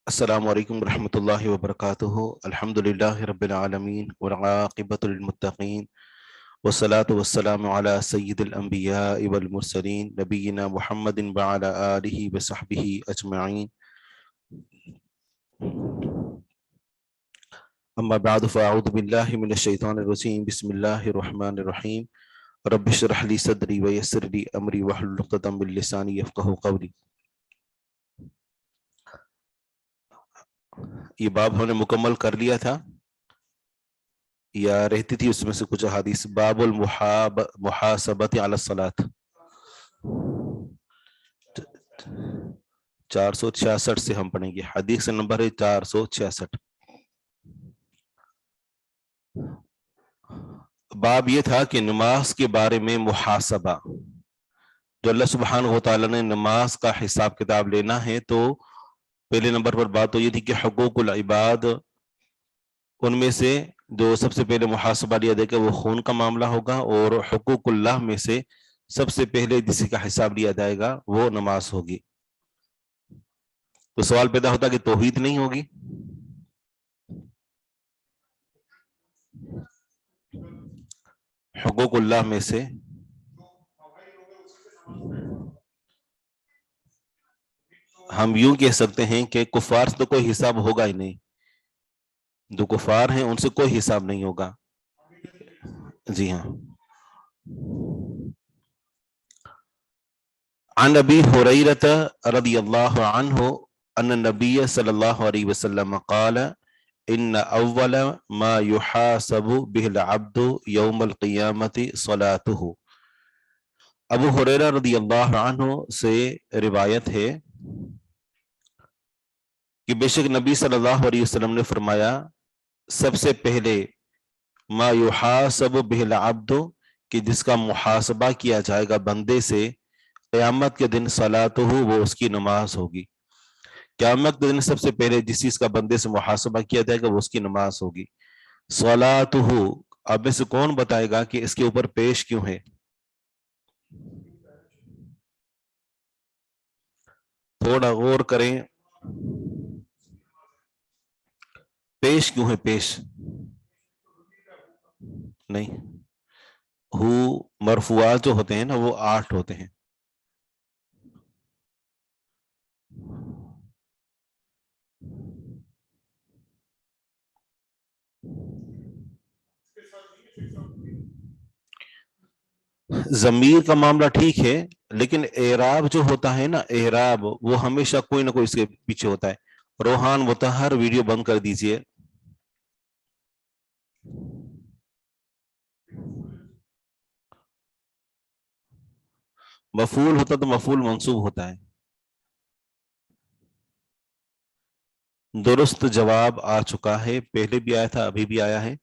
السلام علیکم ورحمۃ اللہ وبرکاتہ الحمد للہ رب العالمین والعاقبۃ للمتقین والصلاة والسلام علی سید الانبیاء والمرسلین نبینا محمد وعلی آلہ وصحبہ اجمعین اما بعد فاعوذ باللہ من الشیطان الرجیم بسم اللہ الرحمن الرحیم رب اشرح لی صدری ویسر لی امری واحلل عقدۃ من لسانی یفقہوا قولی۔ یہ باب ہم نے مکمل کر لیا تھا یا رہتی تھی اس میں سے کچھ احادیث؟ باب المحاسبۃ علی الصلاۃ 466 سے ہم پڑھیں گے، حدیث نمبر ہے 466۔ باب یہ تھا کہ نماز کے بارے میں محاسبہ، جو اللہ سبحانہ و تعالیٰ نے نماز کا حساب کتاب لینا ہے، تو پہلے نمبر پر بات تو یہ تھی کہ حقوق العباد، ان میں سے جو سب سے پہلے محاسبہ لیا جائے گا وہ خون کا معاملہ ہوگا، اور حقوق اللہ میں سے سب سے پہلے جس کا حساب لیا جائے گا وہ نماز ہوگی۔ تو سوال پیدا ہوتا کہ توحید نہیں ہوگی؟ حقوق اللہ میں سے ہم یوں کہہ سکتے ہیں کہ کفار سے تو کوئی حساب ہوگا ہی نہیں، جو کفار ہیں ان سے کوئی حساب نہیں ہوگا۔ جی ہاں۔ عن ابی ہریرہ رضی اللہ عنہ ان النبی صلی اللہ علیہ وسلم قال ان اول ما يحاسب به العبد یوم القیامت صلاته۔ ابو ہریرہ رضی اللہ عنہ سے روایت ہے کہ بے شک نبی صلی اللہ علیہ وسلم نے فرمایا، سب سے پہلے ما یحاسب به العبد، کہ جس کا محاسبہ کیا جائے گا بندے سے قیامت کے دن، صلاتہ، وہ اس کی نماز ہوگی۔ قیامت کے دن سب سے پہلے جس چیز کا بندے سے محاسبہ کیا جائے گا وہ اس کی نماز ہوگی۔ صلاتہ، اب میں سے کون بتائے گا کہ اس کے اوپر پیش کیوں ہے؟ تھوڑا غور کریں، پیش کیوں ہے؟ پیش نہیں، ہو مرفوعات جو ہوتے ہیں نا وہ 8 ہوتے ہیں۔ ضمیر کا معاملہ ٹھیک ہے، لیکن اعراب جو ہوتا ہے نا، اعراب وہ ہمیشہ کوئی نہ کوئی اس کے پیچھے ہوتا ہے۔ روحان مطہر ویڈیو بند کر دیجئے۔ مفعول ہوتا تو مفعول منصوب ہوتا ہے۔ درست جواب آ چکا ہے، پہلے بھی آیا تھا ابھی بھی آیا ہے،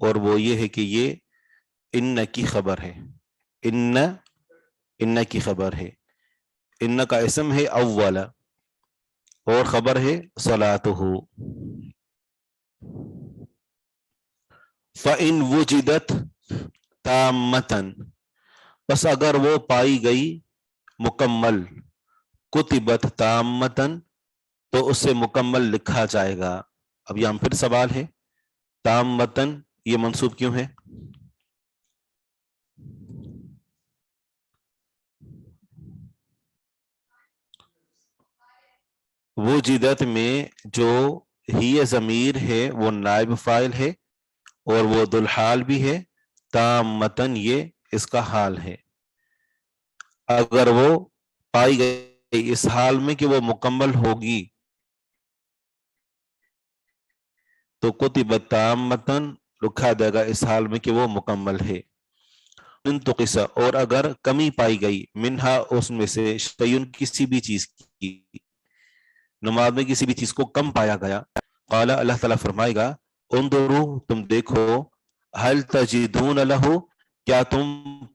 اور وہ یہ ہے کہ یہ ان کی خبر ہے۔ ان کی خبر ہے، ان کا اسم ہے اول، اور خبر ہے صلاتہ۔ فَإِن وُجِدَتْ تَامَّةً، بس اگر وہ پائی گئی مکمل، کتبت تامتن، تو اس سے مکمل لکھا جائے گا۔ اب یہاں پھر سوال ہے، تامتن یہ منصوب کیوں ہے؟ وجدت میں جو ہی ضمیر ہے وہ نائب فاعل ہے، اور وہ ذوالحال بھی ہے۔ تامتن یہ اس کا حال ہے۔ اگر وہ پائی گئی اس حال میں کہ وہ مکمل ہوگی تو کتبت تامتن لکھا جائے گا اس حال میں کہ وہ مکمل ہے۔ انتقص، اور اگر کمی پائی گئی، منہا اس میں سے، شیئن کسی بھی چیز کی، نماز میں کسی بھی چیز کو کم پایا گیا، قال اللہ تعالیٰ فرمائے گا، انظروا تم دیکھو، هل تجدون له، کیا تم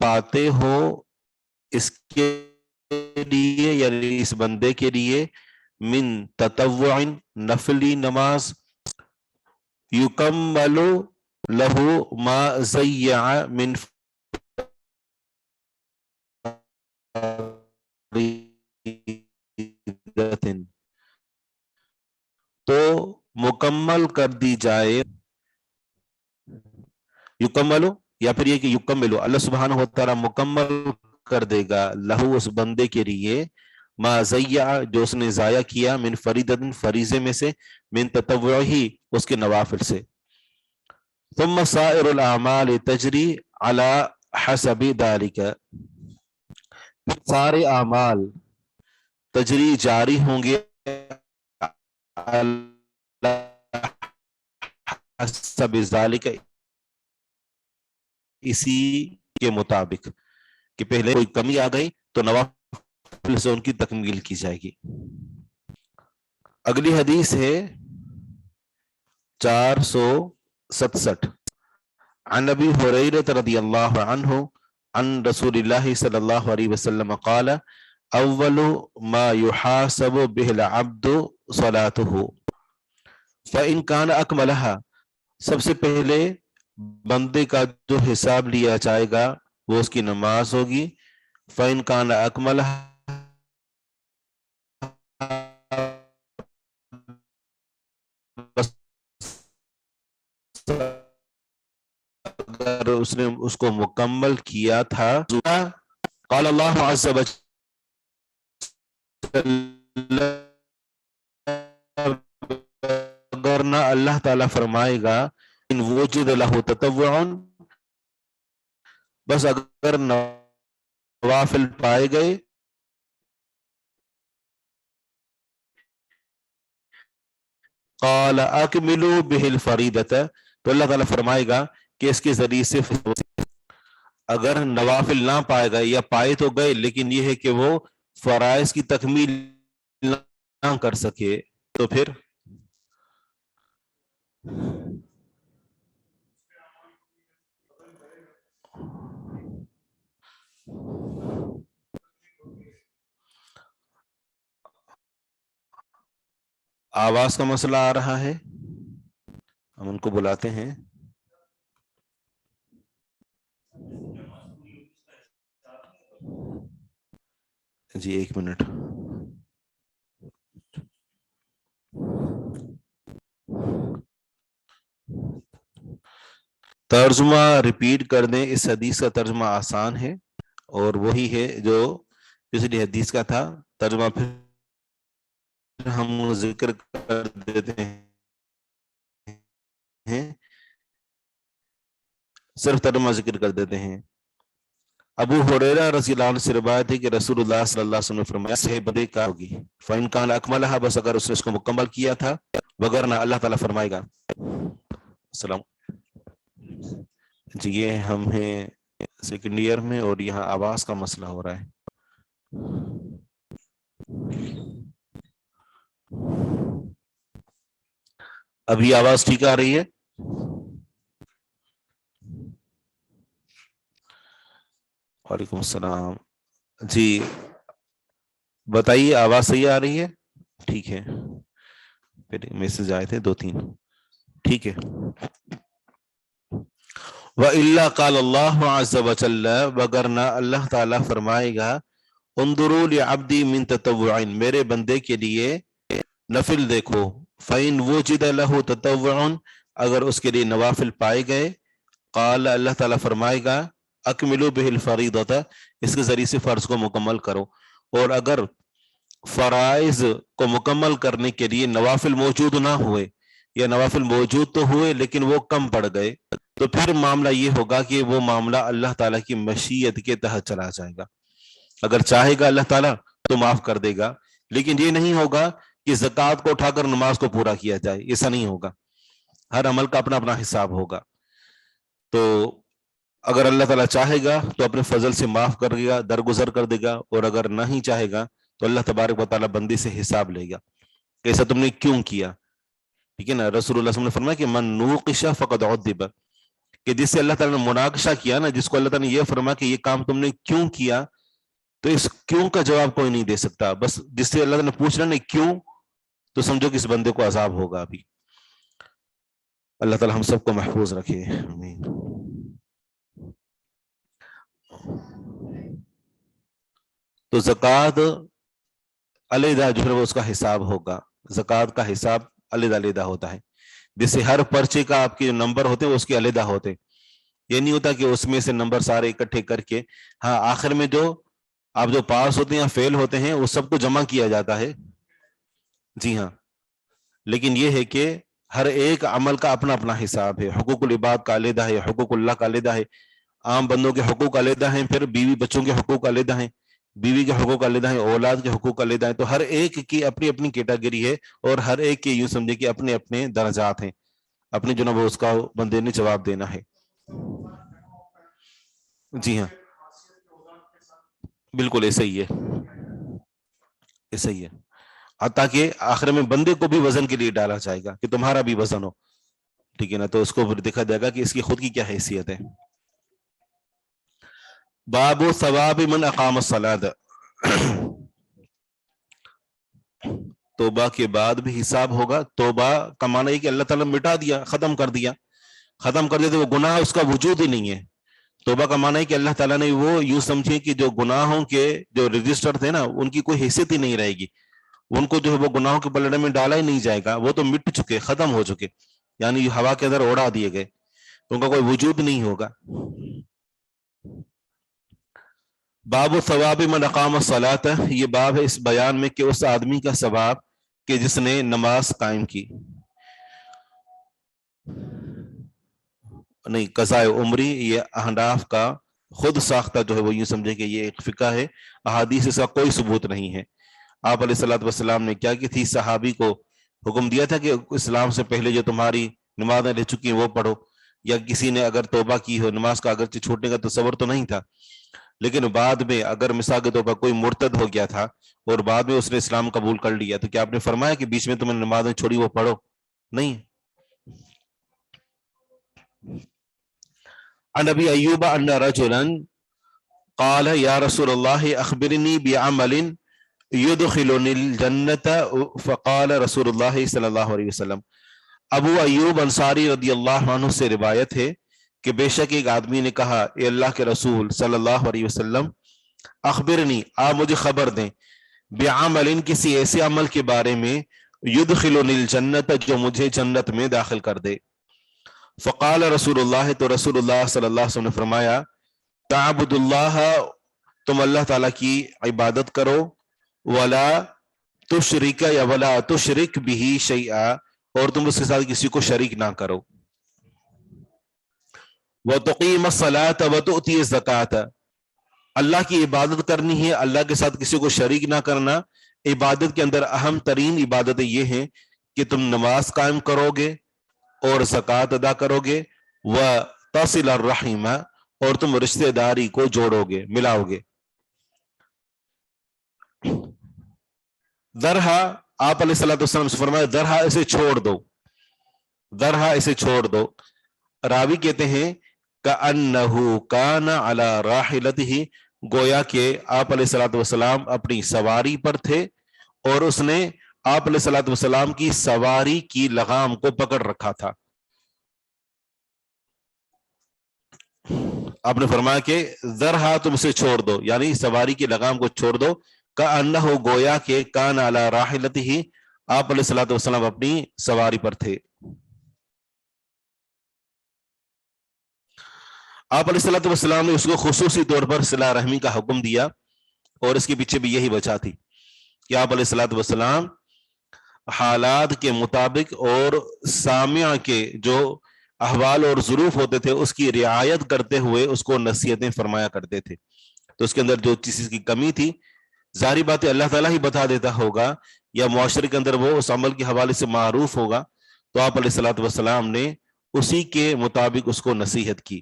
پاتے ہو اس کے لیے، یعنی اس بندے کے لیے، من تطوع نفلی نماز، یکمل له ما زیع من فریضۃ، تو مکمل کر دی جائے، یکملو یا پھر یہ کہ یکملو، اللہ سبحانہ و تعالیٰ مکمل کر دے گا لہو اس بندے کے لیے ما ضیع جو اس نے ضائع کیا من فریدت فریضے میں سے، من تطوعی اس کے نوافل سے، ثم سائر الاعمال تجری علی حسب ذالک، سارے اعمال تجری جاری ہوں گے علی حسب ذالک اسی کے مطابق، کہ پہلے کوئی کمی آ گئی تو نوافل سے ان کی تکمیل کی جائے گی۔ اگلی حدیث ہے 467 عن ابی ہریرہ رضی اللہ عنہ عن رسول اللہ صلی اللہ علیہ وسلم قال اول ما يحاسب به العبد صلاته فإن كان اکملها، سب سے پہلے بندے کا جو حساب لیا جائے گا وہ اس کی نماز ہوگی، فإن كان اکملها، اگر اس نے اس کو مکمل کیا تھا، قال اللہ عز وجل، اگر نہ اللہ تعالیٰ فرمائے گا ان وجد لہ تطوع، بس اگر نوافل پائے گئے قال اکملوا بہ الفریدۃ، تو اللہ تعالیٰ فرمائے گا کہ اس کے ذریعے سے، اگر نوافل نہ پائے گئے یا پائے تو گئے لیکن یہ ہے کہ وہ فرائض کی تکمیل نہ کر سکے، تو پھر آواز کا مسئلہ آ رہا ہے، ہم ان کو بلاتے ہیں۔ جی ایک منٹ، ترجمہ ریپیٹ کر دیں، اس حدیث کا ترجمہ آسان ہے اور وہی ہے جو پچھلی حدیث کا تھا، ترجمہ پھر ہم ذکر کر دیتے ہیں، صرف ترجمہ ذکر کر دیتے ہیں۔ ابو ہریرہ رضی اللہ عنہ سے روایت ہے کہ رسول اللہ صلی اللہ علیہ وسلم نے فرمایا صحیح بدے کا ہوگی، فَإِن كَانَ أَكْمَلَهَا، بس اگر اس نے اس کو مکمل کیا تھا، وگرنہ اللہ تعالیٰ فرمائے گا۔ السلام جی، یہ ہم ہیں سیکنڈ ایئر میں اور یہاں آواز کا مسئلہ ہو رہا ہے۔ ابھی آواز ٹھیک آ رہی ہے؟ وعلیکم السلام، جی بتائیے آواز صحیح آ رہی ہے؟ ٹھیک ہے، پھر میسج آئے تھے 2-3، ٹھیک ہے۔ وَإِلَّا قَالَ اللَّهُ عَزَّ وَجَلَّ، وگرنہ اللہ تعالیٰ فرمائے گا انظروا لعبدی من تطوع، میرے بندے کے لیے نفل دیکھو، فَإِن وُجِدَ لَهُ تطوع، اگر اس کے لیے نوافل پائے گئے، قال اللہ تعالیٰ فرمائے گا اکملوا بہ الفریضۃ، اس کے ذریعے سے فرض کو مکمل کرو، اور اگر فرائض کو مکمل کرنے کے لیے نوافل موجود نہ ہوئے یا نوافل موجود تو ہوئے لیکن وہ کم پڑ گئے، تو پھر معاملہ یہ ہوگا کہ وہ معاملہ اللہ تعالیٰ کی مشیت کے تحت چلا جائے گا۔ اگر چاہے گا اللہ تعالیٰ تو معاف کر دے گا، لیکن یہ نہیں ہوگا کہ زکوٰۃ کو اٹھا کر نماز کو پورا کیا جائے، ایسا نہیں ہوگا، ہر عمل کا اپنا اپنا حساب ہوگا۔ تو اگر اللہ تعالیٰ چاہے گا تو اپنے فضل سے معاف کر دے گا، درگزر کر دے گا، اور اگر نہیں چاہے گا تو اللہ تبارک و تعالیٰ بندے سے حساب لے گا کہ ایسا تم نے کیوں کیا، ٹھیک ہے نا۔ رسول اللہ صلی اللہ علیہ وسلم نے فرمایا کہ من نوقش فقد عذب، کہ جس سے اللہ تعالیٰ نے مناقشہ کیا نا، جس کو اللہ تعالیٰ نے یہ فرمایا کہ یہ کام تم نے کیوں کیا، تو اس کیوں کا جواب کوئی نہیں دے سکتا، بس جس سے اللہ تعالیٰ نے پوچھنا نہیں کیوں، تو سمجھو کہ اس بندے کو عذاب ہوگا ابھی۔ اللہ تعالیٰ ہم سب کو محفوظ رکھے، آمین۔ تو زکوٰۃ علیحدہ جو ہے وہ اس کا حساب ہوگا، زکوٰۃ کا حساب علیحدہ علیحدہ ہوتا ہے. جیسے ہر پرچے کا آپ کے جو نمبر ہوتے ہیں اس کے علیحدہ ہوتے ہیں. یہ نہیں ہوتا کہ اس میں سے نمبر سارے اکٹھے کر کے ہاں آخر میں جو آپ جو پاس ہوتے ہیں یا فیل ہوتے ہیں وہ سب کو جمع کیا جاتا ہے. جی ہاں. لیکن یہ ہے کہ ہر ایک عمل کا اپنا اپنا حساب ہے. حقوق العباد کا علیحدہ ہے, حقوق اللہ کا علیحدہ ہے, عام بندوں کے حقوق علیحدہ ہیں, پھر بیوی بچوں کے حقوق علیحدہ ہیں, بیوی کے حقوق علیحدہ ہیں, اولاد کے حقوق علیحدہ ہیں. تو ہر ایک کی اپنی اپنی کیٹیگری ہے اور ہر ایک کے یوں سمجھے کہ اپنے اپنے درجات ہیں, اپنے جو نا وہ اس کا بندے نے جواب دینا ہے. جی ہاں بالکل ایسا ہی ہے, ایسا ہی ہے. حتیٰ کہ آخر میں بندے کو بھی وزن کے لیے ڈالا جائے گا کہ تمہارا بھی وزن ہو, ٹھیک ہے نا, تو اس کو پھر دیکھا جائے گا کہ اس کی خود کی کیا حیثیت ہے. باب ثواب من اقام الصلاۃ, توبہ کے بعد بھی حساب ہوگا. توبہ کا معنی ہے کہ اللہ تعالیٰ مٹا دیا, ختم کر دیا تو وہ گناہ اس کا وجود ہی نہیں ہے. توبہ کا معنی ہے کہ اللہ تعالیٰ نے وہ یوں سمجھے کہ جو گناہوں کے جو رجسٹر تھے نا ان کی کوئی حیثیت ہی نہیں رہے گی, ان کو جو ہے وہ گناہوں کے پلڑے میں ڈالا ہی نہیں جائے گا, وہ تو مٹ چکے, ختم ہو چکے, یعنی ہوا کے اندر اڑا دیے گئے, تو ان کا کوئی وجود نہیں ہوگا. باب ثواب من اقام الصلاۃ, یہ باب ہے اس بیان میں کہ اس آدمی کا ثواب کہ جس نے نماز قائم کی. نہیں, قضاء عمری یہ احناف کا خود ساختہ جو ہے وہ یوں سمجھے کہ یہ ایک فقہ ہے, احادیث اس کا کوئی ثبوت نہیں ہے. آپ علیہ الصلوۃ والسلام نے کیا کی تھی, صحابی کو حکم دیا تھا کہ اسلام سے پہلے جو تمہاری نمازیں رہ چکی ہیں وہ پڑھو, یا کسی نے اگر توبہ کی ہو, نماز کا اگرچہ چھوٹنے کا تصور تو نہیں تھا, لیکن بعد میں اگر مثال کے طور پر کوئی مرتد ہو گیا تھا اور بعد میں اس نے اسلام قبول کر لیا, تو کیا آپ نے فرمایا کہ بیچ میں تم نے نمازیں چھوڑی وہ پڑھو؟ نہیں. عن ابی ایوب ان رجلا قال یا رسول اللہ اخبرنی بعمل يدخلني الجنة فقال رسول اللہ صلی اللہ علیہ وسلم. ابو ایوب انصاری رضی اللہ عنہ سے روایت ہے کہ بے شک ایک آدمی نے کہا, اے اللہ کے رسول صلی اللہ علیہ وسلم, اخبرنی آپ مجھے خبر دیں, بعمل کسی ایسے عمل کے بارے میں, يدخلني الجنة جو مجھے جنت میں داخل کر دے. فقال رسول اللہ, تو رسول اللہ صلی اللہ علیہ وسلم نے فرمایا, تعبد اللہ, تم اللہ تعالیٰ کی عبادت کرو, ولا تشرک یا ولا تشرک به شیئا, اور تم اس کے ساتھ کسی کو شریک نہ کرو. وتقیم الصلاۃ وتؤتی الزکوٰۃ, اللہ کی عبادت کرنی ہے, اللہ کے ساتھ کسی کو شریک نہ کرنا. عبادت کے اندر اہم ترین عبادتیں یہ ہیں کہ تم نماز قائم کرو گے اور زکوٰۃ ادا کرو گے, وتصل الرحم, اور تم رشتہ داری کو جوڑو گے, ملاؤ گے. درہا, آپ علیہ الصلوۃ والسلام سے فرمایا, درہا اسے چھوڑ دو, درہا اسے چھوڑ دو. راوی کہتے ہیں کأنہ کان علی راحلتہ, گویا کہ آپ علیہ الصلوۃ والسلام اپنی سواری پر تھے اور اس نے آپ علیہ الصلوۃ والسلام کی سواری کی لگام کو پکڑ رکھا تھا. آپ نے فرمایا کہ ذرہا تم سے چھوڑ دو, یعنی سواری کی لگام کو چھوڑ دو. کأنہ گویا کہ کان علی راحلتہ, آپ علیہ الصلوۃ والسلام اپنی سواری پر تھے. آپ علیہ الصلوۃ والسلام نے اس کو خصوصی طور پر صلہ رحمی کا حکم دیا, اور اس کے پیچھے بھی یہی وجہ تھی کہ آپ علیہ الصلوۃ والسلام حالات کے مطابق اور سامع کے جو احوال اور ظروف ہوتے تھے اس کی رعایت کرتے ہوئے اس کو نصیحتیں فرمایا کرتے تھے. تو اس کے اندر جو چیز کی کمی تھی, ظاہری بات ہے اللہ تعالیٰ ہی بتا دیتا ہوگا, یا معاشرے کے اندر وہ اس عمل کے حوالے سے معروف ہوگا, تو آپ علیہ الصلوۃ والسلام نے اسی کے مطابق اس کو نصیحت کی.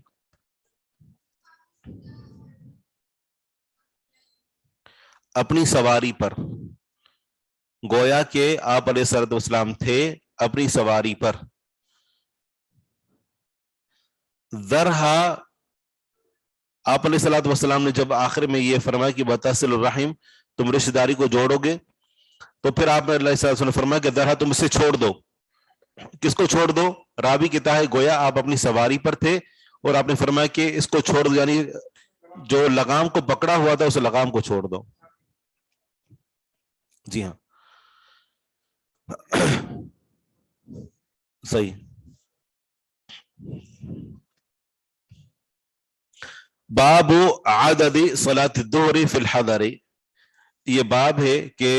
اپنی سواری پر, گویا کہ آپ علیہ الصلوۃ والسلام تھے اپنی سواری پر. ذرہا, آپ علیہ الصلوۃ والسلام نے جب آخر میں یہ فرمایا کہ وتصل الرحم, تم رشتہ داری کو جوڑو گے, تو پھر آپ نے اللہ صلی اللہ علیہ وسلم نے فرمایا کہ ذرہا تم اسے چھوڑ دو. کس کو چھوڑ دو؟ راوی کہتا ہے گویا آپ اپنی سواری پر تھے اور آپ نے فرمایا کہ اس کو چھوڑ دو, یعنی جو لگام کو پکڑا ہوا تھا اس لگام کو چھوڑ دو. جی ہاں. صحیح. باب عدد صلاۃ الظہر فی الحضر، یہ باب ہے کہ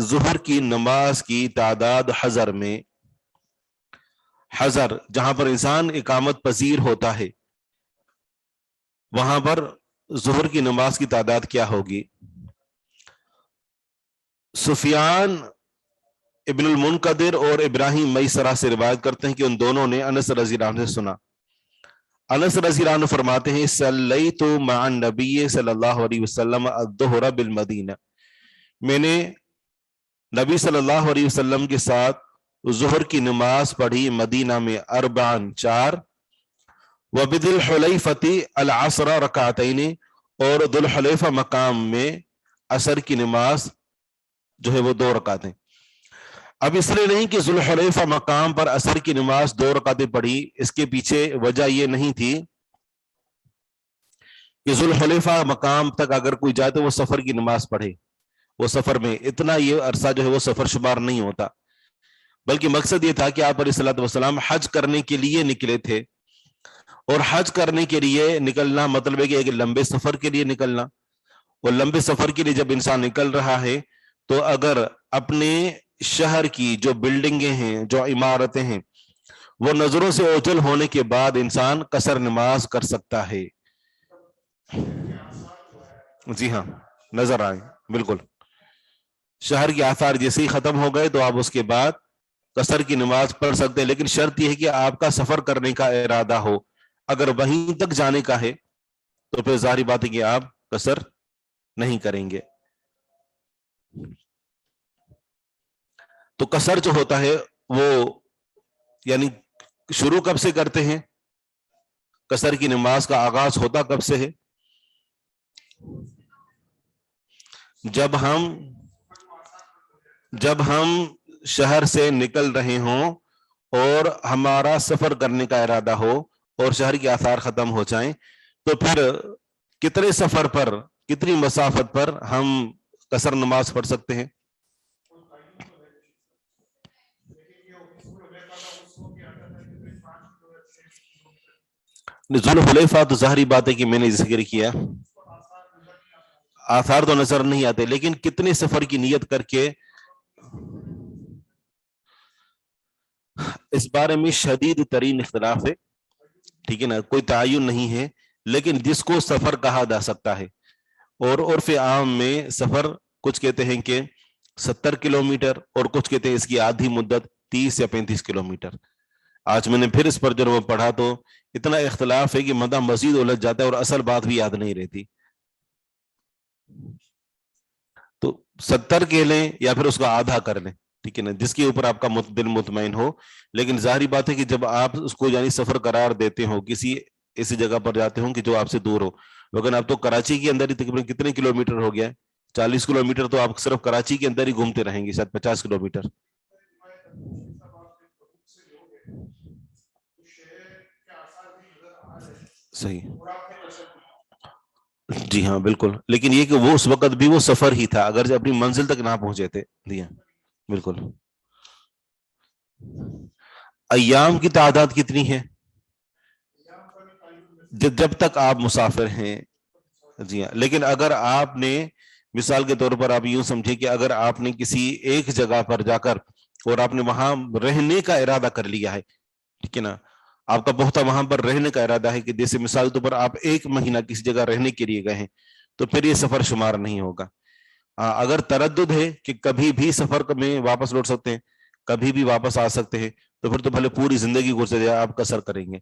ظہر کی نماز کی تعداد حضر میں، حضر جہاں پر انسان اقامت پذیر ہوتا ہے وہاں پر ظہر کی نماز کی تعداد کیا ہوگی. سفیان ابن المنقدر اور ابراہیم میسرہ سے روایت کرتے ہیں کہ ان دونوں نے انس رضی اللہ عنہ سے سنا. انس رضی اللہ عنہ فرماتے ہیں صلیت مع النبی صلی اللہ علیہ وسلم الظہر بالمدینہ، میں نے نبی صلی اللہ علیہ وسلم کے ساتھ ظہر کی نماز پڑھی مدینہ میں اربعن 4، وبذی الحلیفۃ العصر رکعتین، اور ذو الحلیفہ مقام میں عصر کی نماز جو ہے وہ 2 رکعتیں. اب اس لیے نہیں کہ ذو الحلیفہ مقام پر عصر کی نماز 2 رکعتیں پڑھی، اس کے پیچھے وجہ یہ نہیں تھی کہ ذو الحلیفہ مقام تک اگر کوئی جائے تو وہ سفر کی نماز پڑھے، وہ سفر میں اتنا یہ عرصہ جو ہے وہ سفر شمار نہیں ہوتا، بلکہ مقصد یہ تھا کہ آپ علیہ الصلوۃ والسلام حج کرنے کے لیے نکلے تھے، اور حج کرنے کے لیے نکلنا مطلب ہے کہ ایک لمبے سفر کے لیے نکلنا، اور لمبے سفر کے لیے جب انسان نکل رہا ہے تو اگر اپنے شہر کی جو بلڈنگیں ہیں، جو عمارتیں ہیں، وہ نظروں سے اوجھل ہونے کے بعد انسان قصر نماز کر سکتا ہے. جی ہاں، نظر آئے بالکل، شہر کے آثار جیسے ہی ختم ہو گئے تو آپ اس کے بعد قصر کی نماز پڑھ سکتے ہیں، لیکن شرط یہ ہے کہ آپ کا سفر کرنے کا ارادہ ہو. اگر وہیں تک جانے کا ہے تو پھر ظاہری بات ہے کہ آپ قصر نہیں کریں گے. تو قصر جو ہوتا ہے وہ یعنی شروع کب سے کرتے ہیں، قصر کی نماز کا آغاز ہوتا کب سے ہے؟ جب ہم شہر سے نکل رہے ہوں اور ہمارا سفر کرنے کا ارادہ ہو اور شہر کے آثار ختم ہو جائیں، تو پھر کتنے سفر پر، کتنی مسافت پر ہم قصر نماز پڑھ سکتے ہیں؟ ذو الحلیفہ تو ظاہری بات ہے کہ میں نے ذکر کیا آثار تو نظر نہیں آتے، لیکن کتنے سفر کی نیت کر کے، اس بارے میں شدید ترین اختلاف ہے، ٹھیک ہے نا، کوئی تعین نہیں ہے، لیکن جس کو سفر کہا جا سکتا ہے، اور عرف عام میں سفر کچھ کہتے ہیں کہ 70 کلومیٹر اور کچھ کہتے ہیں اس کی آدھی مدت 30 یا 35 کلومیٹر. آج میں نے پھر اس پر جو پڑھا تو اتنا اختلاف ہے کہ مدہ مزید الجھ جاتا ہے اور اصل بات بھی یاد نہیں رہتی. تو 70 کہہ لیں یا پھر اس کا آدھا کر لیں، ٹھیک ہے نا، جس کے اوپر آپ کا دل مطمئن ہو. لیکن ظاہری بات ہے کہ جب آپ اس کو یعنی سفر قرار دیتے ہو، کسی ایسی جگہ پر جاتے ہوں کہ جو آپ سے دور ہو، لیکن آپ تو کراچی کے اندر ہی تقریباً کتنے کلومیٹر ہو گیا ہے، 40 کلومیٹر، تو آپ صرف کراچی کے اندر ہی گھومتے رہیں گے، شاید 50 کلومیٹر. صحیح، جی ہاں بالکل، لیکن یہ کہ وہ اس وقت بھی وہ سفر ہی تھا، اگر اپنی منزل تک نہ پہنچے تھے. جی ہاں بالکل. ایام کی تعداد کتنی ہے جب تک آپ مسافر ہیں؟ جی ہاں، لیکن اگر آپ نے مثال کے طور پر آپ یوں سمجھے کہ اگر آپ نے کسی ایک جگہ پر جا کر اور آپ نے وہاں رہنے کا ارادہ کر لیا ہے، ٹھیک ہے نا، آپ کا بہت وہاں پر رہنے کا ارادہ ہے، کہ جیسے مثال کے طور پر آپ 1 مہینہ کسی جگہ رہنے کے لیے گئے ہیں، تو پھر یہ سفر شمار نہیں ہوگا. اگر تردد ہے کہ کبھی بھی سفر میں واپس لوٹ سکتے ہیں، کبھی بھی واپس آ سکتے ہیں، تو پھر تو بھلے پوری زندگی گزر جائے آپ قصر کریں گے.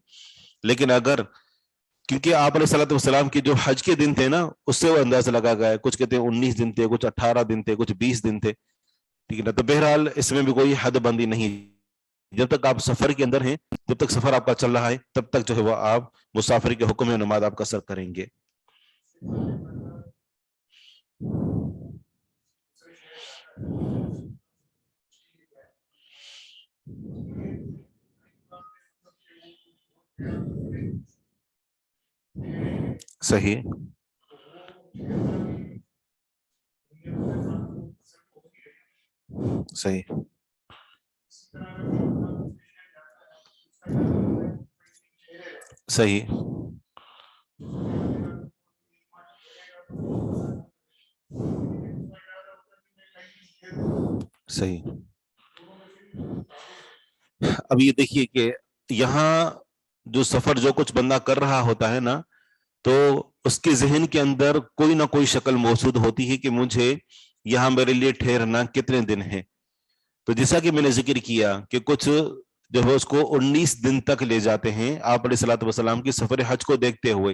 لیکن اگر، کیونکہ آپ علیہ الصلوۃ والسلام کی جو حج کے دن تھے نا، اس سے وہ اندازہ لگا گیا ہے، کچھ کہتے ہیں 19 دن تھے، کچھ 18 دن تھے، کچھ 20 دن تھے، ٹھیک ہے نا. تو بہرحال اس میں بھی کوئی حد بندی نہیں، جب تک آپ سفر کے اندر ہیں، جب تک سفر آپ کا چل رہا ہے، تب تک جو ہے وہ آپ مسافر کے حکم نماز آپ قصر کریں گے. صحیح، صحیح. صحیح صحیح. اب یہ دیکھیے کہ یہاں جو سفر جو کچھ بندہ کر رہا ہوتا ہے نا، تو اس کے ذہن کے اندر کوئی نہ کوئی شکل موجود ہوتی ہے کہ مجھے یہاں میرے لیے ٹھہرنا کتنے دن ہے. تو جیسا کہ میں نے ذکر کیا کہ کچھ جو ہے اس کو 19 دن تک لے جاتے ہیں آپ علیہ الصلوۃ والسلام کی سفر حج کو دیکھتے ہوئے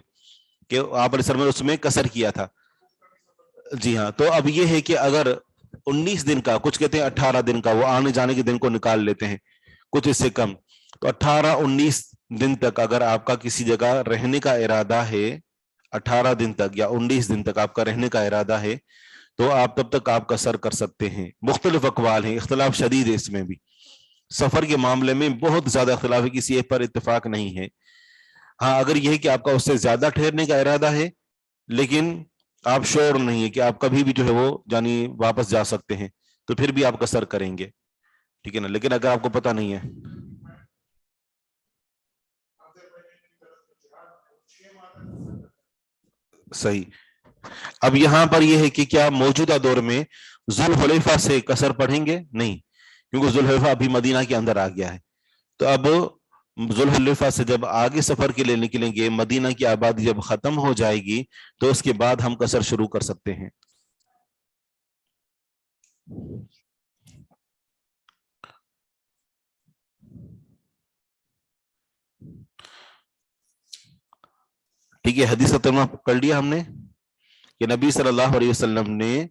کہ آپ علیہ السلام نے اس میں قصر کیا تھا. جی ہاں. تو اب یہ ہے کہ اگر 19 دن کا، کچھ کہتے ہیں 18 دن کا، وہ آنے جانے کے دن کو نکال لیتے ہیں، کچھ اس سے کم، تو 18-19 دن تک اگر آپ کا کسی جگہ رہنے کا ارادہ ہے، 18 دن تک یا 19 دن تک آپ کا رہنے کا ارادہ ہے، تو آپ تب تک آپ قصر کر سکتے ہیں. مختلف اقوال ہیں، اختلاف شدید ہے اس میں بھی، سفر کے معاملے میں بہت زیادہ اختلاف ہے، کسی ایک پر اتفاق نہیں ہے. ہاں اگر یہ ہے کہ آپ کا اس سے زیادہ ٹھہرنے کا ارادہ ہے لیکن آپ شور نہیں ہے کہ آپ کبھی بھی جو ہے وہ یعنی واپس جا سکتے ہیں، تو پھر بھی آپ قصر کریں گے، ٹھیک ہے نا. لیکن اگر آپ کو پتہ نہیں ہے، صحیح. اب یہاں پر یہ ہے کہ کیا موجودہ دور میں ذوالحلیفہ سے قصر پڑھیں گے؟ نہیں، کیونکہ ذوالحلیفہ ابھی مدینہ کے اندر آ گیا ہے. تو اب ذوالحلیفہ سے جب آگے سفر کے لیے نکلیں گے، مدینہ کی آبادی جب ختم ہو جائے گی تو اس کے بعد ہم قصر شروع کر سکتے ہیں. ٹھیک ہے. حدیث کا ترجمہ کر لیا ہم نے کہ نبی صلی اللہ علیہ وسلم نے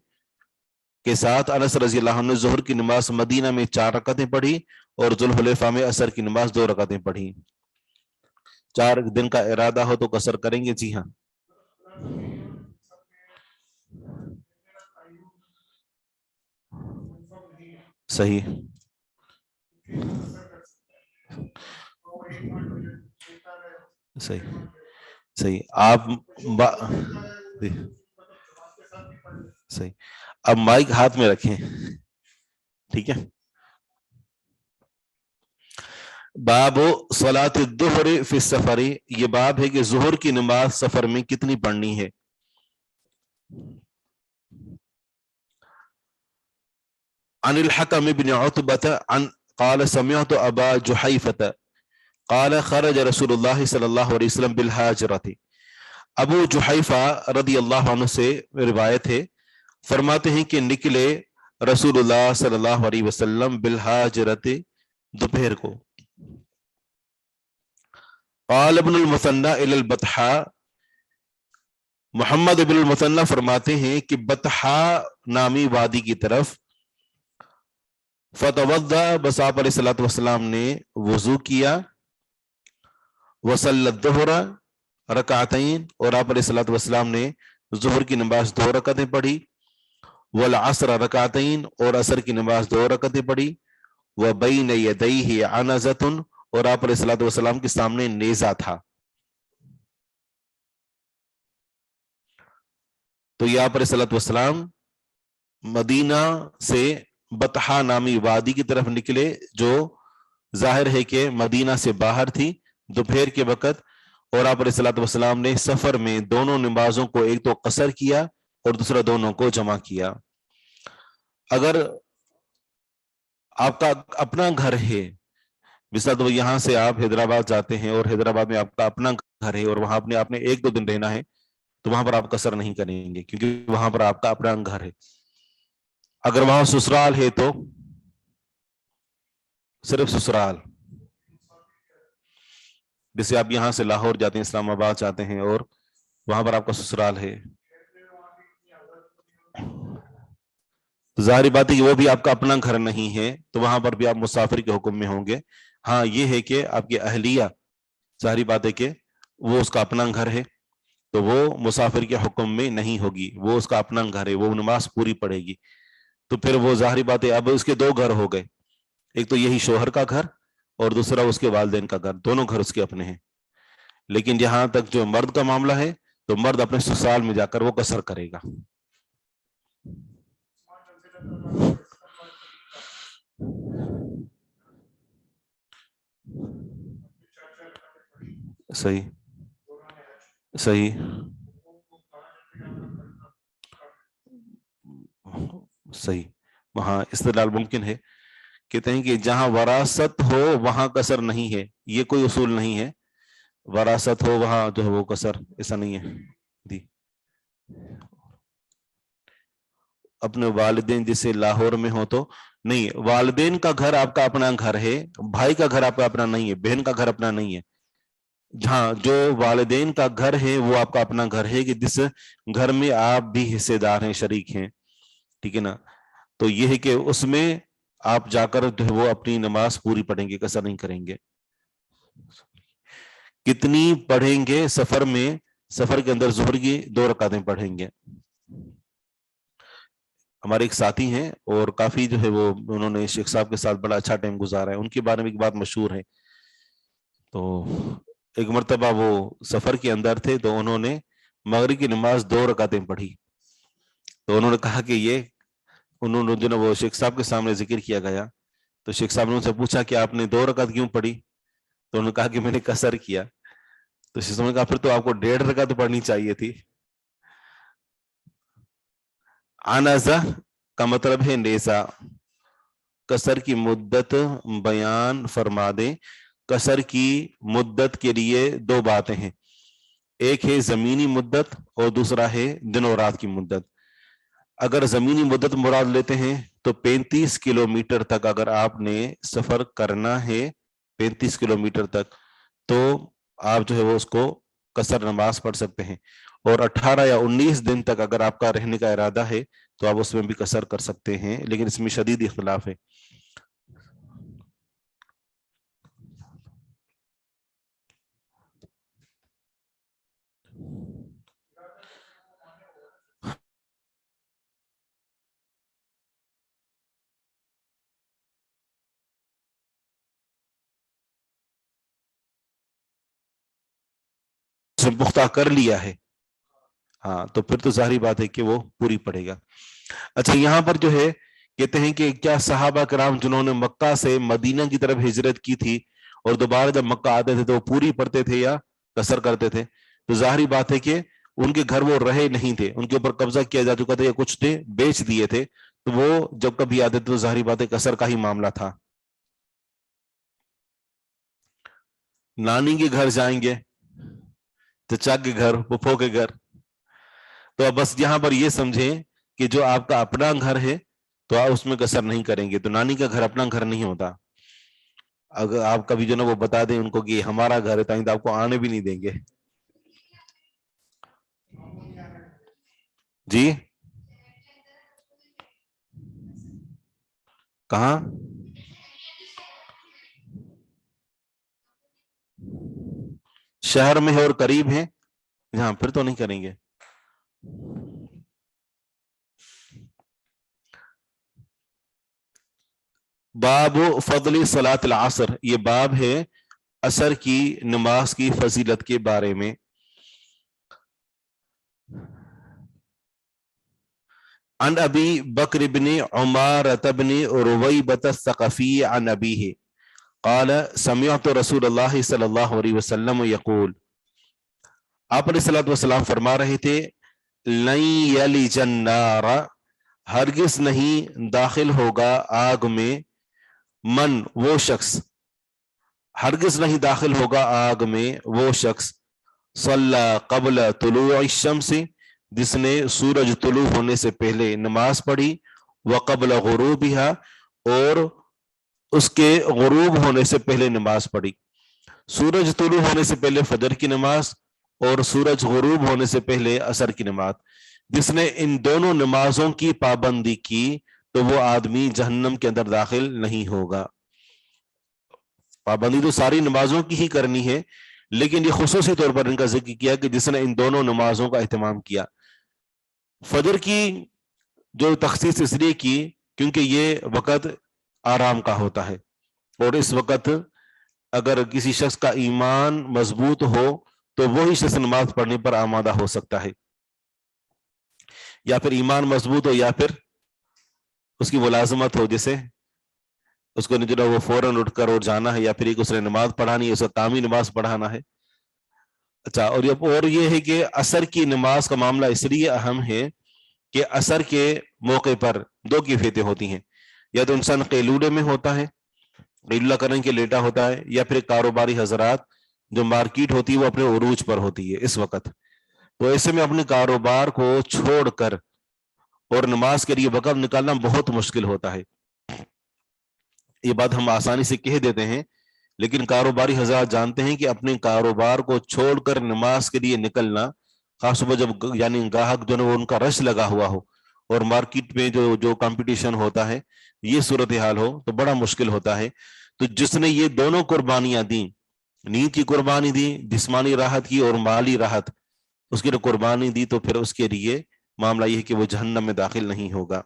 کے ساتھ انس رضی اللہ عنہ نے ظہر کی نماز مدینہ میں 4 رکعتیں پڑھی اور ذوالحلیفہ میں عصر کی نماز 2 رکعتیں پڑھی. 4 دن کا ارادہ ہو تو قصر کریں گے. جی ہاں صحیح صحیح صحیح. آپ صحیح. اب مائک ہاتھ میں رکھیں، ٹھیک ہے. باب صلاۃ الظہر فی السفر، یہ باب ہے کہ ظہر کی نماز سفر میں کتنی پڑھنی ہے. عن الحکم بن عتبہ عن قال سمعت ابا جحیفہ قال خرج رسول اللہ صلی اللہ علیہ وسلم بالحاجرۃ. ابو جحیفہ رضی اللہ عنہ سے روایت ہے، فرماتے ہیں کہ نکلے رسول اللہ صلی اللہ علیہ وسلم بالحاجرۃ، دوپہر کو. قال ابن المثنى الى البطحاء، محمد ابن المثنى فرماتے ہیں کہ بطحاء نامی وادی کی طرف. فتوضا، بس آپ علیہ الصلوۃ والسلام نے وضو کیا. وصلی الظہر رکعتین، اور آپ علیہ الصلوۃ والسلام نے ظہر کی نماز 2 رکعتیں پڑھی. والعصر رکعتین، اور عصر کی نماز 2 رکعتیں پڑھی. وبین یدیہ عنزۃ، اور آپ علیہ الصلوۃ والسلام کے سامنے نیزہ تھا. تو یہ آپ علیہ الصلوۃ والسلام مدینہ سے بطحا نامی وادی کی طرف نکلے، جو ظاہر ہے کہ مدینہ سے باہر تھی، دوپہر کے وقت. اور آپ علیہ الصلوۃ والسلام نے سفر میں دونوں نمازوں کو ایک تو قصر کیا اور دوسرا دونوں کو جمع کیا. اگر آپ کا اپنا گھر ہے، مثلا تو یہاں سے آپ حیدرآباد جاتے ہیں اور حیدرآباد میں آپ کا اپنا گھر ہے اور وہاں آپ نے 1-2 دن رہنا ہے، تو وہاں پر آپ قصر نہیں کریں گے کیونکہ وہاں پر آپ کا اپنا گھر ہے. اگر وہاں سسرال ہے تو صرف سسرال، جیسے آپ یہاں سے لاہور جاتے ہیں، اسلام آباد جاتے ہیں اور وہاں پر آپ کا سسرال ہے، ظاہری بات ہے کہ وہ بھی آپ کا اپنا گھر نہیں ہے، تو وہاں پر بھی آپ مسافر کے حکم میں ہوں گے. ہاں یہ ہے کہ آپ کی اہلیہ، ظاہری بات ہے کہ وہ اس کا اپنا گھر ہے تو وہ مسافر کے حکم میں نہیں ہوگی، وہ اس کا اپنا گھر ہے، وہ نماز پوری پڑے گی. تو پھر وہ ظاہری بات ہے اب اس کے 2 گھر ہو گئے، ایک تو یہی شوہر کا گھر اور دوسرا اس کے والدین کا گھر، دونوں گھر اس کے اپنے ہیں. لیکن جہاں تک جو مرد کا معاملہ ہے تو مرد اپنے سسرال میں جا کر وہ قصر کرے گا. صحیح. صحیح صحیح، وہاں استدلال ممکن ہے. کہتے ہیں کہ جہاں وراثت ہو وہاں قصر نہیں ہے، یہ کوئی اصول نہیں ہے. وراثت ہو وہاں جو ہے وہ قصر، ایسا نہیں ہے. جی، اپنے والدین جیسے لاہور میں ہو تو نہیں، والدین کا گھر آپ کا اپنا گھر ہے، بھائی کا گھر آپ کا اپنا نہیں ہے، بہن کا گھر اپنا نہیں ہے. جہاں جو والدین کا گھر ہے وہ آپ کا اپنا گھر ہے، کہ جس گھر میں آپ بھی حصے دار ہیں، شریک ہیں. ٹھیک ہے نا. تو یہ ہے کہ اس میں آپ جا کر جو ہے وہ اپنی نماز پوری پڑھیں گے، قصر نہیں کریں گے. کتنی پڑھیں گے؟ سفر میں، سفر کے اندر ظہر کی 2 رکعتیں پڑھیں گے. ہمارے ایک ساتھی ہیں اور کافی جو ہے وہ انہوں نے شیخ صاحب کے ساتھ بڑا اچھا ٹائم گزارا ہے، ان کے بارے میں ایک بات مشہور ہے. تو ایک مرتبہ وہ سفر کے اندر تھے تو انہوں نے مغرب کی نماز 2 رکعتیں پڑھی. تو انہوں نے کہا کہ یہ انہوں نے جو نا وہ شیخ صاحب کے سامنے ذکر کیا گیا. تو شیخ صاحب نے ان سے پوچھا کہ آپ نے 2 رکعت کیوں پڑھی؟ تو انہوں نے کہا کہ میں نے قصر کیا. تو شیخ صاحب نے کہا پھر تو آپ کو 1.5 رکعت پڑھنی چاہیے تھی. آنازہ کا مطلب ہے نیزہ. قصر کی مدت بیان فرما دیں. قصر کی مدت کے لیے 2 باتیں ہیں، ایک ہے زمینی مدت اور دوسرا ہے دن و رات کی مدت. اگر زمینی مدت مراد لیتے ہیں تو 35 کلومیٹر تک اگر آپ نے سفر کرنا ہے، 35 کلومیٹر تک، تو آپ جو ہے وہ اس کو قصر نماز پڑھ سکتے ہیں. اور 18 یا 19 دن تک اگر آپ کا رہنے کا ارادہ ہے تو آپ اس میں بھی قصر کر سکتے ہیں، لیکن اس میں شدید اختلاف ہے. پختہ کر لیا ہے ہاں، تو پھر تو ظاہری بات ہے کہ وہ پوری پڑے گا. اچھا، یہاں پر جو ہے کہتے ہیں کہ کیا صحابہ کرام جنہوں نے مکہ سے مدینہ کی طرف ہجرت کی تھی اور دوبارہ جب مکہ آتے تھے تو وہ پوری پڑھتے تھے یا قصر کرتے تھے؟ تو ظاہری بات ہے کہ ان کے گھر وہ رہے نہیں تھے، ان کے اوپر قبضہ کیا جا چکا تھا یا کچھ تھے بیچ دیے تھے، تو وہ جب کبھی آتے تھے تو ظاہری بات ہے قصر کا ہی معاملہ تھا. نانی کے گھر جائیں گے، چچا کے گھر، پھپھو کے گھر، تو اب بس یہاں پر یہ سمجھیں کہ جو آپ کا اپنا گھر ہے تو آپ اس میں قصر نہیں کریں گے. تو نانی کا گھر اپنا گھر نہیں ہوتا. اگر آپ کبھی جو نا وہ بتا دیں ان کو کہ ہمارا گھر ہے تو آپ کو آنے بھی نہیں دیں گے. جی کہاں؟ شہر میں ہے اور قریب ہے، ہاں پھر تو نہیں کریں گے. باب فضل صلاۃ العصر، یہ باب ہے عصر کی نماز کی فضیلت کے بارے میں. عن ابی بکر بن عمارة بن رویبۃ الثقفی عن ابیہ قال سمعت رسول اللہ صلی اللہ علیہ وسلم یقول، آپ علیہ الصلوۃ والسلام فرما رہے تھے، لن یلج النار، ہرگز نہیں داخل ہوگا آگ میں، من وہ شخص، ہرگز نہیں داخل ہوگا آگ میں وہ شخص، صلی قبل طلوع الشمس، جس نے سورج طلوع ہونے سے پہلے نماز پڑھی، وقبل غروبها، اور اس کے غروب ہونے سے پہلے نماز پڑھی. سورج طلوع ہونے سے پہلے فجر کی نماز اور سورج غروب ہونے سے پہلے عصر کی نماز. جس نے ان دونوں نمازوں کی پابندی کی تو وہ آدمی جہنم کے اندر داخل نہیں ہوگا. پابندی تو ساری نمازوں کی ہی کرنی ہے، لیکن یہ خصوصی طور پر ان کا ذکر کیا کہ جس نے ان دونوں نمازوں کا اہتمام کیا. فجر کی جو تخصیص اس لیے کی کیونکہ یہ وقت آرام کا ہوتا ہے، اور اس وقت اگر کسی شخص کا ایمان مضبوط ہو تو وہی شخص نماز پڑھنے پر آمادہ ہو سکتا ہے، یا پھر ایمان مضبوط ہو یا پھر اس کی ملازمت ہو، جیسے اس کو جو وہ فوراً اٹھ کر اور جانا ہے، یا پھر ایک اس نے نماز پڑھانی ہے، اس کا کام ہی نماز پڑھانا ہے. اچھا، اور یہ ہے کہ عصر کی نماز کا معاملہ اس لیے اہم ہے کہ عصر کے موقع پر دو کیفیتیں ہوتی ہیں، یا تو انسان قیلولے میں ہوتا ہے، قیلولہ کرنے کے لیٹا ہوتا ہے، یا پھر کاروباری حضرات جو مارکیٹ ہوتی ہے وہ اپنے عروج پر ہوتی ہے اس وقت، تو ایسے میں اپنے کاروبار کو چھوڑ کر اور نماز کے لیے وقت نکالنا بہت مشکل ہوتا ہے۔ یہ بات ہم آسانی سے کہہ دیتے ہیں، لیکن کاروباری حضرات جانتے ہیں کہ اپنے کاروبار کو چھوڑ کر نماز کے لیے نکلنا، خاص طور پر جب یعنی گاہک جو ہے وہ ان کا رش لگا ہوا ہو اور مارکیٹ میں جو کمپٹیشن ہوتا ہے، یہ صورتحال ہو تو بڑا مشکل ہوتا ہے۔ تو جس نے یہ دونوں قربانیاں دیں، نیند کی قربانی دی، جسمانی راحت کی اور مالی راحت، اس کی قربانی دی، تو پھر اس کے لیے معاملہ یہ ہے کہ وہ جہنم میں داخل نہیں ہوگا۔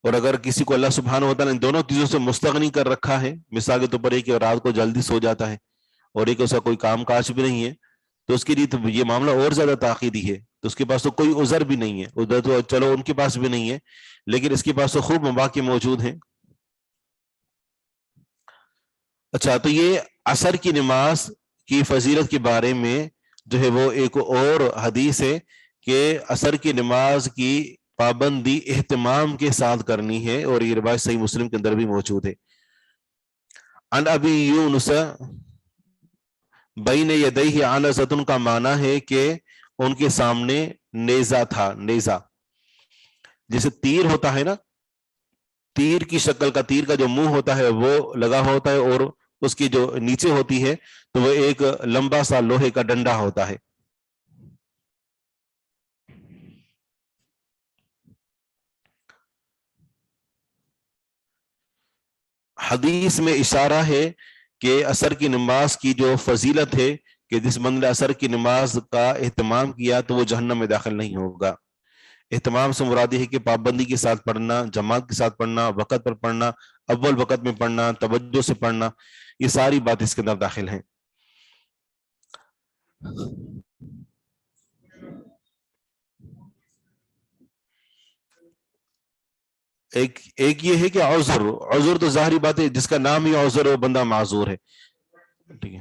اور اگر کسی کو اللہ سبحانہ و تعالیٰ نے دونوں چیزوں سے مستغنی کر رکھا ہے، مثال کے طور پر ایک رات کو جلدی سو جاتا ہے اور ایک ایسا کوئی کام کاج بھی نہیں ہے، تو اس کے لیے تو یہ معاملہ اور زیادہ تاخیری ہے، تو اس کے پاس تو کوئی عذر بھی نہیں ہے، ادھر تو چلو ان کے پاس بھی نہیں ہے، لیکن اس کے پاس تو خوب مواقع موجود ہیں۔ اچھا، تو یہ عصر کی نماز کی فضیلت کے بارے میں جو ہے وہ ایک اور حدیث ہے کہ عصر کی نماز کی پابندی اہتمام کے ساتھ کرنی ہے، اور یہ روایت صحیح مسلم کے اندر بھی موجود ہے۔ عن ابی یونس بین یدیہ عنزۃ کا معنی ہے کہ ان کے سامنے نیزہ تھا، نیزہ جیسے تیر ہوتا ہے نا، تیر کی شکل کا، تیر کا جو منہ ہوتا ہے وہ لگا ہوتا ہے، اور اس کی جو نیچے ہوتی ہے تو وہ ایک لمبا سا لوہے کا ڈنڈا ہوتا ہے۔ حدیث میں اشارہ ہے کہ عصر کی نماز کی جو فضیلت ہے کہ جس بندے نے عصر کی نماز کا اہتمام کیا تو وہ جہنم میں داخل نہیں ہوگا۔ اہتمام سے مراد ہے کہ پابندی کے ساتھ پڑھنا، جماعت کے ساتھ پڑھنا، وقت پر پڑھنا، اول وقت میں پڑھنا، توجہ سے پڑھنا، یہ ساری بات اس کے اندر داخل ہیں۔ ایک یہ ہے کہ عذر تو ظاہری بات ہے، جس کا نام ہی عذر ہے وہ بندہ معذور ہے، ٹھیک ہے۔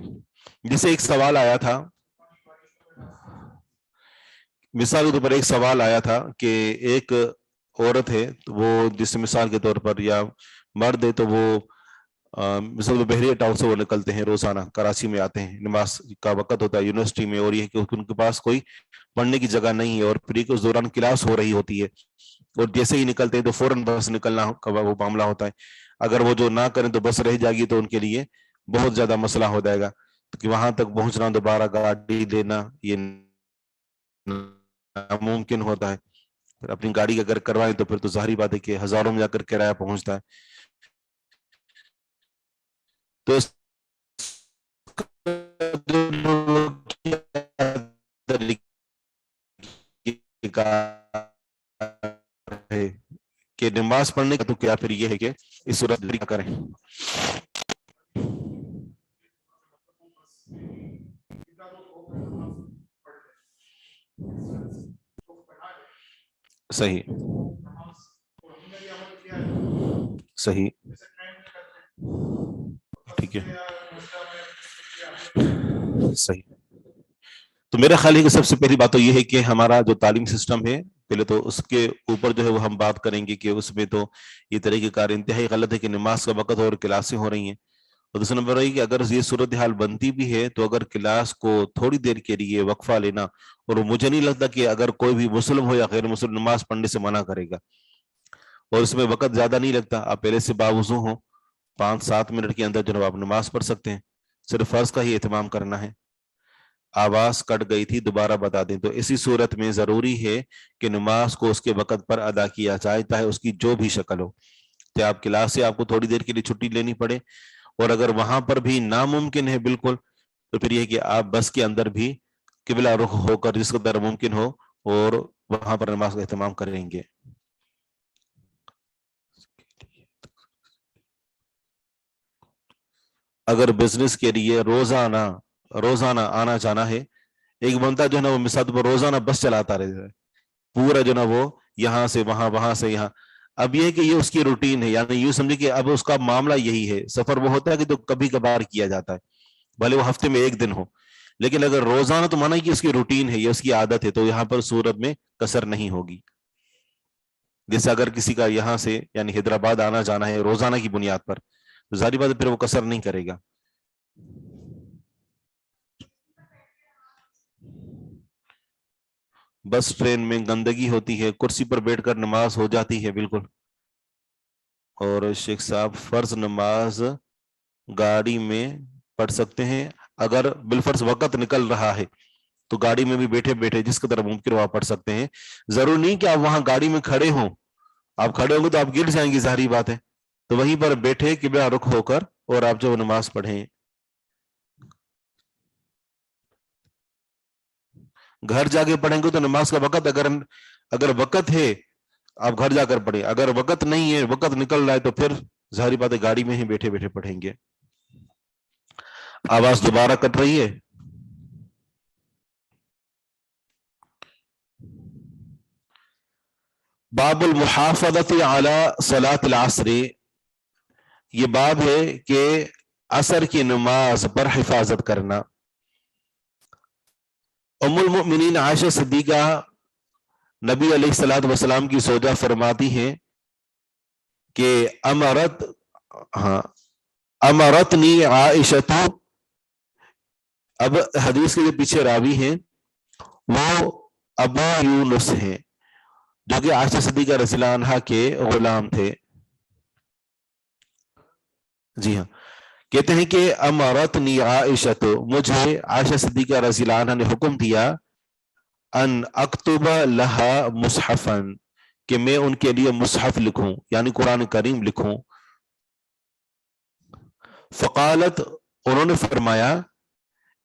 جسے ایک سوال آیا تھا، مثال کے طور پر ایک سوال آیا تھا کہ ایک عورت ہے وہ جس مثال کے طور پر، یا مرد ہے تو وہ مثال بحریہ ٹاؤن سے وہ نکلتے ہیں، روزانہ کراچی میں آتے ہیں، نماز کا وقت ہوتا ہے یونیورسٹی میں، اور یہ کہ ان کے پاس کوئی پڑھنے کی جگہ نہیں ہے، اور پھر اس دوران کلاس ہو رہی ہوتی ہے، اور جیسے ہی نکلتے ہیں تو فوراً بس نکلنا وہ معاملہ ہوتا ہے۔ اگر وہ جو نہ کریں تو بس رہ جائے گی تو ان کے لیے بہت زیادہ مسئلہ ہو جائے گا، کہ وہاں تک پہنچنا، دوبارہ گاڑی لینا، یہ ناممکن ہوتا ہے۔ پھر اپنی گاڑی اگر کروائیں تو پھر تو ظاہری بات ہے کہ ہزاروں میں جا کر کرایہ پہنچتا ہے۔ تو کہ نماز پڑھنے کا تو کیا پھر یہ ہے کہ اس صورت میں کریں۔ صحیح صحیح ٹھیک ہے، صحیح۔ تو میرا خیال ہے کہ سب سے پہلی بات تو یہ ہے کہ ہمارا جو تعلیم سسٹم ہے، پہلے تو اس کے اوپر جو ہے وہ ہم بات کریں گے کہ اس میں تو یہ طریقہ کار انتہائی غلط ہے کہ نماز کا وقت اور کلاسیں ہو رہی ہیں۔ اور دوسرا نمبر ہے کہ اگر یہ صورتحال بنتی بھی ہے تو اگر کلاس کو تھوڑی دیر کے لیے وقفہ لینا، اور مجھے نہیں لگتا کہ اگر کوئی بھی مسلم ہو یا غیر مسلم نماز پڑھنے سے منع کرے گا، اور اس میں وقت زیادہ نہیں لگتا، آپ پہلے سے باوضو ہوں، 5-7 منٹ کے اندر جناب آپ نماز پڑھ سکتے ہیں، صرف فرض کا ہی اہتمام کرنا ہے۔ آواز کٹ گئی تھی، دوبارہ بتا دیں، تو اسی صورت میں ضروری ہے کہ نماز کو اس کے وقت پر ادا کیا جائے، چاہے اس کی جو بھی شکل ہو، چاہے آپ کلاس سے آپ کو تھوڑی دیر کے لیے چھٹی لینی پڑے، اور اگر وہاں پر بھی ناممکن ہے بالکل، تو پھر یہ کہ آپ بس کے اندر بھی قبلہ رخ ہو کر جس قدر ممکن ہو اور وہاں پر نماز کا اہتمام کریں گے۔ اگر بزنس کے لیے روزانہ آنا جانا ہے، ایک بندہ جو ہے نا وہ مثال پر روزانہ بس چلاتا رہتا ہے، پورا جو نا وہ یہاں سے وہاں، وہاں سے یہاں، اب یہ کہ یہ اس کی روٹین ہے، یعنی یوں سمجھے کہ اب اس کا معاملہ یہی ہے۔ سفر وہ ہوتا ہے کہ تو کبھی کبھار کیا جاتا ہے، بھلے وہ ہفتے میں ایک دن ہو، لیکن اگر روزانہ تو مانا کہ اس کی روٹین ہے یا اس کی عادت ہے، تو یہاں پر صورت میں قصر نہیں ہوگی. جیسے اگر کسی کا یہاں سے یعنی حیدرآباد آنا جانا ہے روزانہ کی بنیاد پر، تو ظاہری بات ہے پھر وہ قصر نہیں کرے گا. بس ٹرین میں گندگی ہوتی ہے، کرسی پر بیٹھ کر نماز ہو جاتی ہے. بالکل. اور شیخ صاحب فرض نماز گاڑی میں پڑھ سکتے ہیں؟ اگر بالفرض وقت نکل رہا ہے تو گاڑی میں بھی بیٹھے بیٹھے جس قدر ممکن وہاں پڑھ سکتے ہیں. ضرور نہیں کہ آپ وہاں گاڑی میں کھڑے ہوں، آپ کھڑے ہوں گے تو آپ گر جائیں گے، ظاہری بات ہے. تو وہیں پر بیٹھے قبلہ رخ ہو کر اور آپ جو نماز پڑھیں. گھر جا کے پڑھیں گے تو نماز کا وقت اگر وقت ہے آپ گھر جا کر پڑھیں، اگر وقت نہیں ہے، وقت نکل رہا ہے، تو پھر ظاہری بات ہے گاڑی میں ہی بیٹھے بیٹھے پڑھیں گے. آواز دوبارہ کٹ رہی ہے. باب المحافظت علی صلاۃ العصر، یہ باب ہے کہ عصر کی نماز پر حفاظت کرنا. ام المؤمنین عائشہ صدیقہ نبی علیہ الصلوۃ والسلام کی زوجہ فرماتی ہیں کہ امرتنی عائشہ، اب حدیث کے جو پیچھے راوی ہیں وہ ابو یونس ہیں جو کہ عائشہ صدیقہ رضی اللہ عنہا کے غلام تھے. جی ہاں، کہتے ہیں کہ امرتنی عائشہ، تو مجھے عائشہ صدیقہ رضی اللہ عنہا نے حکم دیا ان اکتب لہا مصحفا، کہ میں ان کے لیے مصحف لکھوں یعنی قرآن کریم لکھوں. فقالت، انہوں نے فرمایا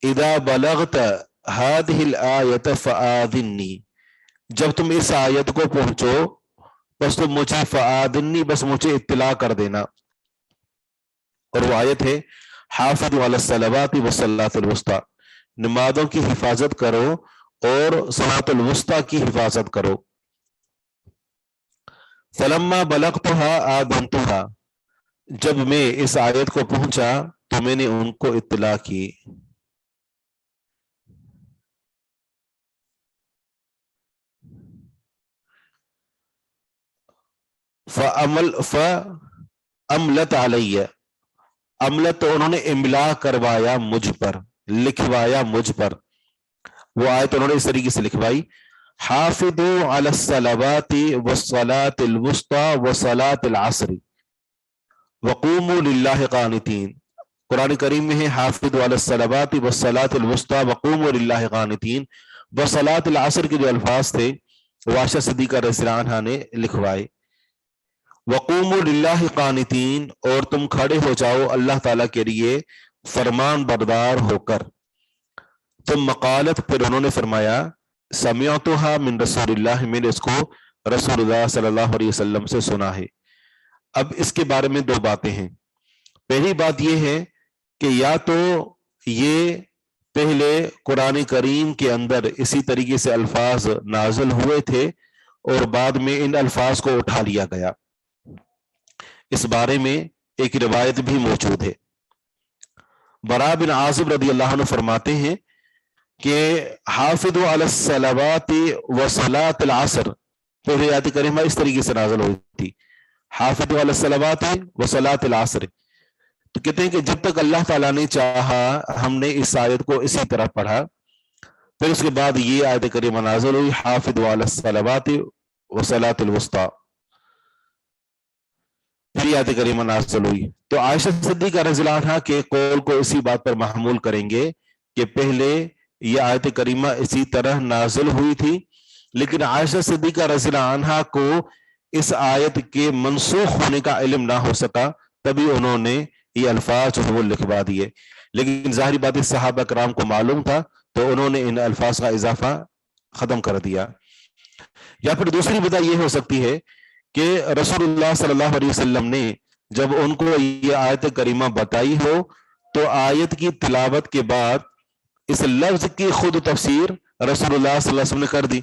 اذا بلغت هذه الآیت فآذنی، جب تم اس آیت کو پہنچو بس تم مجھے فآذنی، بس مجھے اطلاع کر دینا. اور وہ آیت ہے حافظوا علی الصلوات والصلاۃ الوسطی، نمازوں کی حفاظت کرو اور صلاۃ الوسطی کی حفاظت کرو. فلما بلغتها آذنتها، جب میں اس آیت کو پہنچا تو میں نے ان کو اطلاع کی. فَأَمْلَتْ عَلَيَّ، املت تو انہوں نے املا کروایا مجھ پر، لکھوایا مجھ پر. وہ آیت انہوں نے اس طریقے سے لکھوائی حافظوا علی الصلوات والصلاۃ الوسطی وصلاۃ العصر وقوموا للہ قانتین. قرآن کریم میں ہے حافظوا علی الصلوات والصلاۃ الوسطی وقوموا للہ قانتین. وصلاۃ العصر کے جو الفاظ تھے وہ عائشہ صدیقہ رضی اللہ عنہا نے لکھوائے. وقوموا للہ قانتین، اور تم کھڑے ہو جاؤ اللہ تعالیٰ کے لیے فرمان بردار ہو کر. ثم قالت، پھر انہوں نے فرمایا سمعتها من رسول اللہ، میں نے اس کو رسول اللہ صلی اللہ علیہ وسلم سے سنا ہے. اب اس کے بارے میں دو باتیں ہیں. پہلی بات یہ ہے کہ یا تو یہ پہلے قرآن کریم کے اندر اسی طریقے سے الفاظ نازل ہوئے تھے اور بعد میں ان الفاظ کو اٹھا لیا گیا. اس بارے میں ایک روایت بھی موجود ہے. برا بن عازب رضی اللہ عنہ فرماتے ہیں کہ حافظوا علی الصلوات وصلاۃ العصر، پہلے آیت کریمہ اس طریقے سے نازل ہوئی تھی حافظوا علی الصلوات وصلاۃ العصر. تو کہتے ہیں کہ جب تک اللہ تعالیٰ نے چاہا ہم نے اس آیت کو اسی طرح پڑھا. پھر اس کے بعد یہ آیت کریمہ نازل ہوئی حافظوا علی الصلوات وصلاۃ الوسطی، پھر یہ آیت کریمہ نازل ہوئی. تو عائشہ صدیقہ رضی اللہ عنہا کے قول کو اسی بات پر محمول کریں گے کہ پہلے یہ آیت کریمہ اسی طرح نازل ہوئی تھی، لیکن عائشہ صدیقہ رضی اللہ عنہا کو اس آیت کے منسوخ ہونے کا علم نہ ہو سکا، تبھی انہوں نے یہ الفاظ جو وہ لکھوا دیے. لیکن ظاہری بات صحابہ کرام کو معلوم تھا تو انہوں نے ان الفاظ کا اضافہ ختم کر دیا. یا پھر دوسری وجہ یہ ہو سکتی ہے کہ رسول اللہ صلی اللہ علیہ وسلم نے جب ان کو یہ آیت کریمہ بتائی ہو تو آیت کی تلاوت کے بعد اس لفظ کی خود تفسیر رسول اللہ صلی اللہ علیہ وسلم نے کر دی،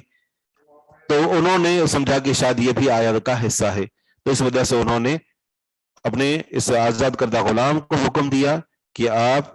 تو انہوں نے سمجھا کہ شاید یہ بھی آیت کا حصہ ہے. تو اس وجہ سے انہوں نے اپنے اس آزاد کردہ غلام کو حکم دیا کہ آپ